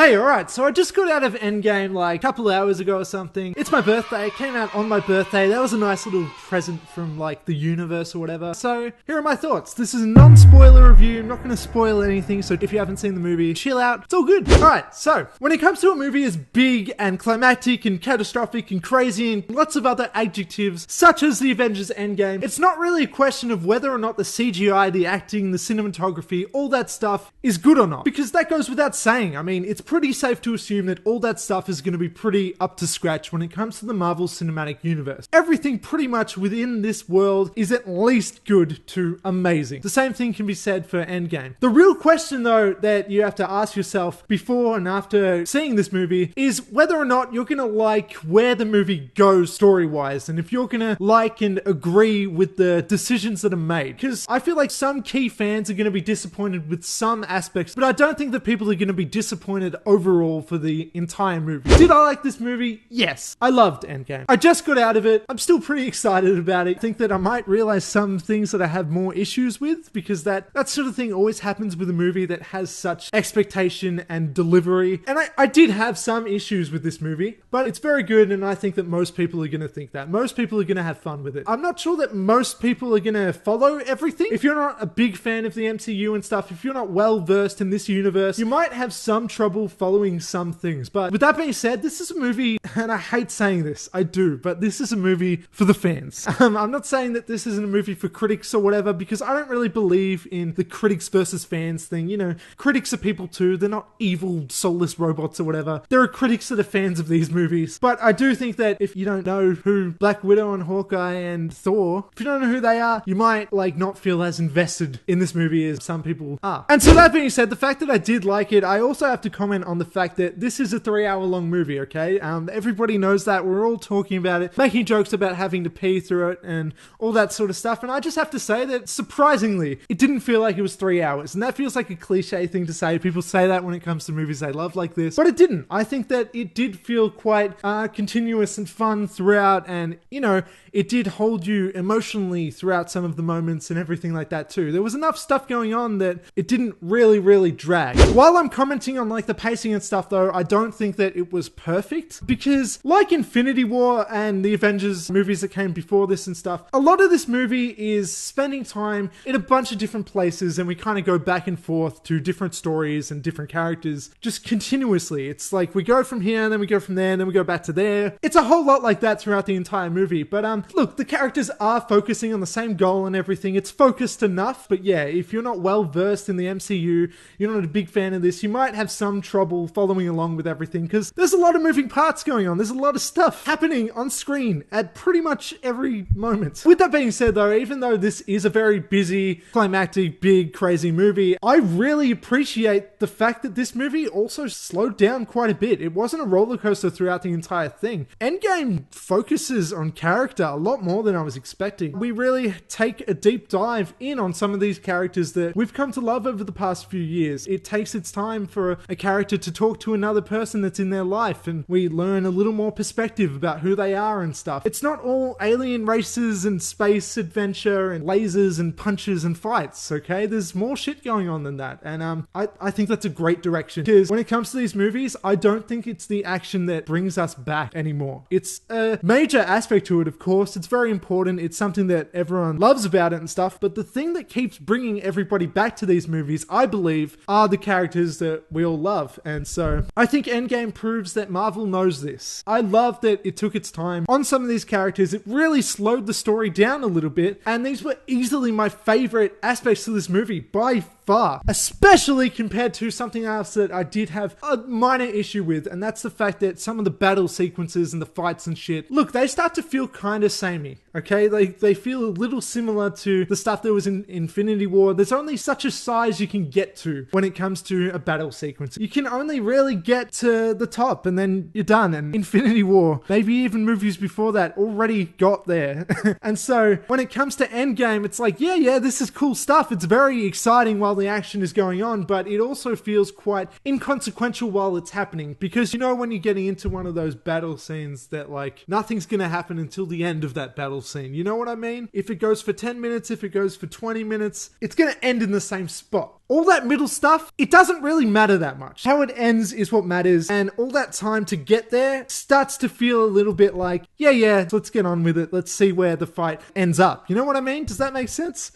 Hey, alright, so I just got out of Endgame like a couple hours ago or something. It's my birthday, it came out on my birthday. That was a nice little present from like the universe or whatever. So here are my thoughts. This is a non-spoiler review. I'm not going to spoil anything, so if you haven't seen the movie, chill out. It's all good. Alright, so when it comes to a movie as big and climactic and catastrophic and crazy and lots of other adjectives, such as the Avengers Endgame, it's not really a question of whether or not the CGI, the acting, the cinematography, all that stuff is good or not. Because that goes without saying. I mean, it's pretty safe to assume that all that stuff is going to be pretty up to scratch when it comes to the Marvel Cinematic Universe. Everything pretty much within this world is at least good to amazing. The same thing can be said for Endgame. The real question though that you have to ask yourself before and after seeing this movie is whether or not you're going to like where the movie goes story-wise, and if you're going to like and agree with the decisions that are made. Because I feel like some key fans are going to be disappointed with some aspects, but I don't think that people are going to be disappointed overall for the entire movie. Did I like this movie? Yes. I loved Endgame. I just got out of it. I'm still pretty excited about it. I think that I might realize some things that I have more issues with, because that sort of thing always happens with a movie that has such expectation and delivery. And I did have some issues with this movie, but it's very good, and I think that most people are going to think that. Most people are going to have fun with it. I'm not sure that most people are going to follow everything. If you're not a big fan of the MCU and stuff, if you're not well versed in this universe, you might have some trouble following some things. But with that being said, this is a movie, and I hate saying this, I do, but this is a movie for the fans. I'm not saying that this isn't a movie for critics or whatever, because I don't really believe in the critics versus fans thing. You know, critics are people too. They're not evil, soulless robots or whatever. There are critics that are fans of these movies. But I do think that if you don't know who Black Widow and Hawkeye and Thor, if you don't know who they are, you might like not feel as invested in this movie as some people are. And so that being said, the fact that I did like it, I also have to comment on the fact that this is a 3-hour long movie, okay? Everybody knows that. We're all talking about it, making jokes about having to pee through it and all that sort of stuff. And I just have to say that surprisingly, it didn't feel like it was 3 hours. And that feels like a cliche thing to say. People say that when it comes to movies they love like this, but it didn't. I think that it did feel quite continuous and fun throughout, and you know, it did hold you emotionally throughout some of the moments and everything like that too. There was enough stuff going on that it didn't really drag. While I'm commenting on like the pacing and stuff though, I don't think that it was perfect, because like Infinity War and the Avengers movies that came before this and stuff, a lot of this movie is spending time in a bunch of different places, and we kind of go back and forth to different stories and different characters just continuously. It's like we go from here and then we go from there and then we go back to there. It's a whole lot like that throughout the entire movie. But look, the characters are focusing on the same goal and everything. It's focused enough. But yeah, if you're not well versed in the MCU, you're not a big fan of this, you might have some trouble following along with everything, because there's a lot of moving parts going on. There's a lot of stuff happening on screen at pretty much every moment. With that being said though, even though this is a very busy, climactic, big, crazy movie, I really appreciate the fact that this movie also slowed down quite a bit. It wasn't a roller coaster throughout the entire thing. Endgame focuses on character a lot more than I was expecting. We really take a deep dive in on some of these characters that we've come to love over the past few years. It takes its time for a character to talk to another person that's in their life, and we learn a little more perspective about who they are and stuff. It's not all alien races and space adventure and lasers and punches and fights, okay? There's more shit going on than that, and I think that's a great direction, because when it comes to these movies, I don't think it's the action that brings us back anymore. It's a major aspect to it, of course. It's very important. It's something that everyone loves about it and stuff, but the thing that keeps bringing everybody back to these movies, I believe, are the characters that we all love. And so I think Endgame proves that Marvel knows this. I love that it took its time on some of these characters. It really slowed the story down a little bit, and these were easily my favorite aspects of this movie by far, especially compared to something else that I did have a minor issue with, and that's the fact that some of the battle sequences and the fights and shit, look, they start to feel kind of samey, okay? They feel a little similar to the stuff that was in Infinity War. There's only such a size you can get to when it comes to a battle sequence. You can only really get to the top and then you're done. And Infinity War, maybe even movies before that, already got there. And so when it comes to Endgame, it's like, yeah, this is cool stuff. It's very exciting while the action is going on, but it also feels quite inconsequential while it's happening, because you know when you're getting into one of those battle scenes that like nothing's gonna happen until the end of that battle battle scene. You know what I mean? If it goes for 10 minutes, if it goes for 20 minutes, it's gonna end in the same spot. All that middle stuff, it doesn't really matter that much. How it ends is what matters, and all that time to get there starts to feel a little bit like, yeah, let's get on with it. Let's see where the fight ends up. You know what I mean? Does that make sense?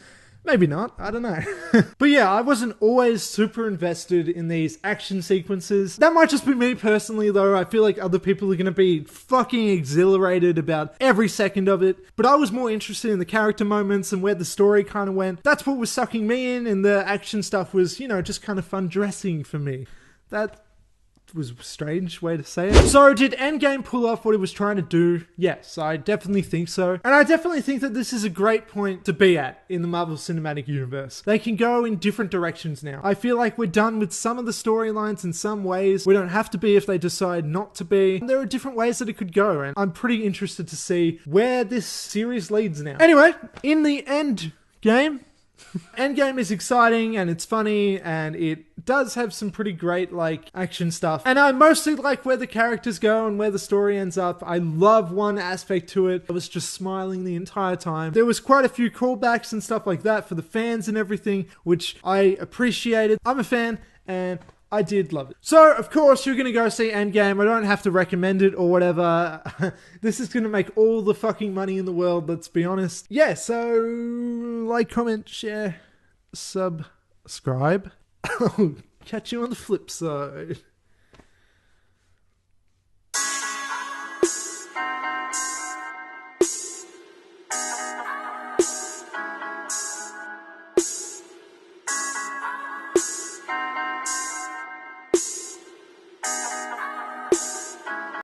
Maybe not, I don't know. But yeah, I wasn't always super invested in these action sequences. That might just be me personally though. I feel like other people are gonna be fucking exhilarated about every second of it. But I was more interested in the character moments and where the story kind of went. That's what was sucking me in, and the action stuff was, you know, just kind of fun dressing for me. That was a strange way to say it. So did Endgame pull off what it was trying to do? Yes, I definitely think so. And I definitely think that this is a great point to be at in the Marvel Cinematic Universe. They can go in different directions now. I feel like we're done with some of the storylines in some ways. We don't have to be if they decide not to be. There are different ways that it could go, and I'm pretty interested to see where this series leads now. Anyway, in the Endgame, Endgame is exciting and it's funny and it does have some pretty great like action stuff, and I mostly like where the characters go and where the story ends up. I love one aspect to it. I was just smiling the entire time. There was quite a few callbacks and stuff like that for the fans and everything, which I appreciated. I'm a fan and I did love it. So, of course, you're going to go see Endgame. I don't have to recommend it or whatever. This is going to make all the fucking money in the world, let's be honest. Yeah, so like, comment, share, subscribe. I'll catch you on the flip side.